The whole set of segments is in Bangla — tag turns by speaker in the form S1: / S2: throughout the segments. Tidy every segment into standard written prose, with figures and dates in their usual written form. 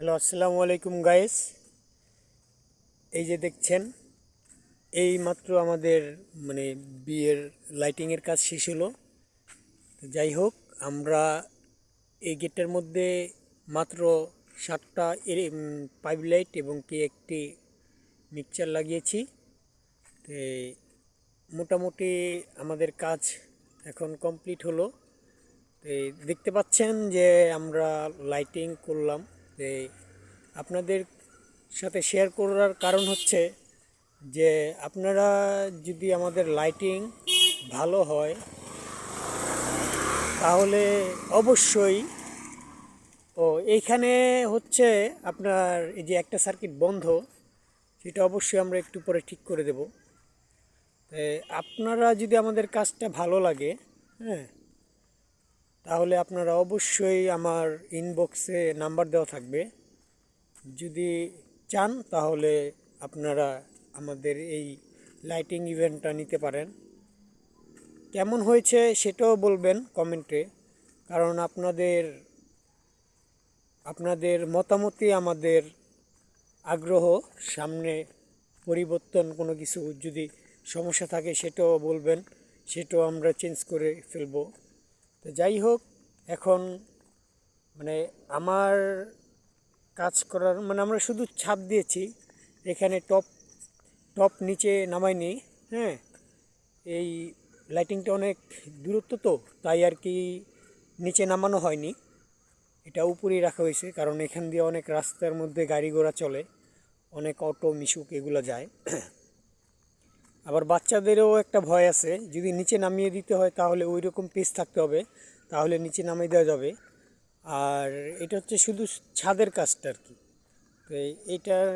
S1: হ্যালো, আসসালামু আলাইকুম গাইস। এই যে দেখছেন, এই মাত্র আমাদের মানে বিয়ের লাইটিংয়ের কাজ শেষ হলো। যাই হোক, আমরা এই গেটের মধ্যে মাত্র 7টা পাইপ লাইট এবং কি একটি মিক্সচার লাগিয়েছি। তো মোটামুটি আমাদের কাজ এখন কমপ্লিট হলো। তো দেখতে পাচ্ছেন যে আমরা লাইটিং করলাম। তো আপনাদের সাথে শেয়ার করার কারণ হচ্ছে যে আপনারা যদি আমাদের লাইটিং ভালো হয় তাহলে অবশ্যই এইখানে হচ্ছে আপনার এই যে একটা সার্কিট বন্ধ, সেটা অবশ্যই আমরা একটু পরে ঠিক করে দেব। আপনারা যদি আমাদের কাজটা ভালো লাগে, হ্যাঁ, তাহলে আপনারা অবশ্যই আমার ইনবক্সে নাম্বার দেওয়া থাকবে। যদি চান তাহলে আপনারা আমাদের এই লাইটিং ইভেন্টটা নিতে পারেন। কেমন হয়েছে সেটাও বলবেন কমেন্টে, কারণ আপনাদের মতামতই আমাদের আগ্রহ। সামনে পরিবর্তন কোনো কিছু যদি সমস্যা থাকে সেটাও বলবেন, সেটাও আমরা চেঞ্জ করে ফেলবো। তো যাই হোক, এখন মানে আমার কাজ করার মানে আমরা শুধু ছাদ দিয়েছি, এখানে টপ টপ নিচে নামাইনি। হ্যাঁ, এই লাইটিংটা অনেক দূরত্ব, তো তাই আর কি নিচে নামানো হয়নি, এটা উপরেই রাখা হয়েছে। কারণ এখান দিয়ে অনেক রাস্তার মধ্যে গাড়ি ঘোড়া চলে, অনেক অটো মিশুক এগুলো যায়। আবার বাচ্চাদেরও একটা ভয় আছে, যদি নিচে নামিয়ে দিতে হয় তাহলে ওই রকম পিস থাকতে হবে, তাহলে নিচে নামিয়ে দেওয়া যাবে। আর এটা হচ্ছে শুধু ছাদের কাজটা আর কি। তো এইটার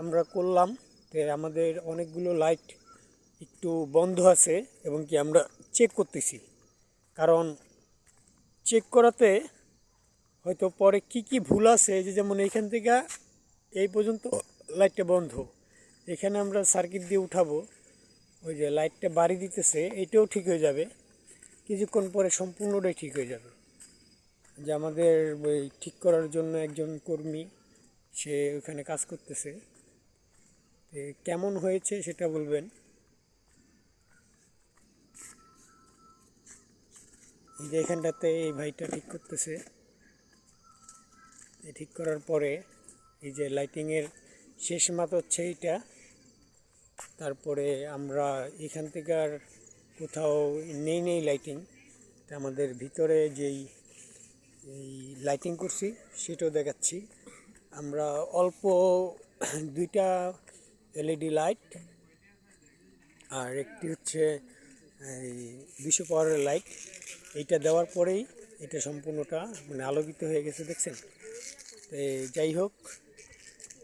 S1: আমরা করলাম। তো আমাদের অনেকগুলো লাইট একটু বন্ধ আছে এবং কি আমরা চেক করতেছি, কারণ চেক করাতে হয়তো পরে কি কি ভুল আছে। যে যেমন এইখান থেকে এই পর্যন্ত লাইটটা বন্ধ, এখানে আমরা সার্কিট দিয়ে উঠাবো, ওই যে লাইটটা বাড়ি দিতেছে, এইটাও ঠিক হয়ে যাবে কিছুক্ষণ পরে, সম্পূর্ণটাই ঠিক হয়ে যাবে। যে আমাদের ওই ঠিক করার জন্য একজন কর্মী, সে ওখানে কাজ করতেছে। কেমন হয়েছে সেটা বলবেন। এই যে এখানটাতে এই ভাইটা ঠিক করতেছে, ঠিক করার পরে এই যে লাইটিংয়ের শেষ মাত হচ্ছে এইটা। তারপরে আমরা এখান থেকে আর কোথাও নেই লাইটিং, আমাদের ভিতরে যেই এই লাইটিং করছি সেটাও দেখাচ্ছি। আমরা অল্প 2টা এলইডি লাইট আর একটি হচ্ছে এই 200 পাওয়ারের লাইট, এইটা দেওয়ার পরেই এটা সম্পূর্ণটা মানে আলোকিত হয়ে গেছে, দেখছেন। যাই হোক,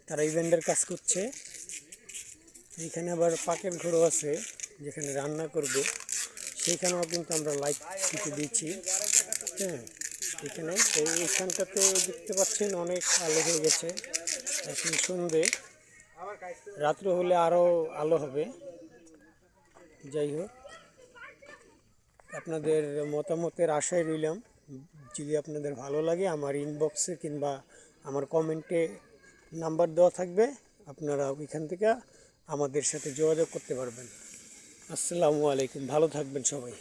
S1: তারা ইভেন্টের কাজ করছে। এইখানে আবার পাকের ঘরও আছে, যেখানে রান্না করবে, সেইখানেও কিন্তু আমরা লাইট কিছু দিচ্ছি। হ্যাঁ, এখানে এইখানটাতে দেখতে পাচ্ছেন অনেক আলো হয়ে গেছে। এখন সন্ধে, রাত্রে হলে আরও আলো হবে। যাই হোক, আপনাদের মতামতের আশায় রইলাম। যদি আপনাদের ভালো লাগে, আমার ইনবক্সে কিংবা আমার কমেন্টে নাম্বার দেওয়া থাকবে, আপনারা ওইখান থেকে আমাদের সাথে যোগাযোগ করতে পারবেন। আসসালামু আলাইকুম, ভালো থাকবেন সবাই।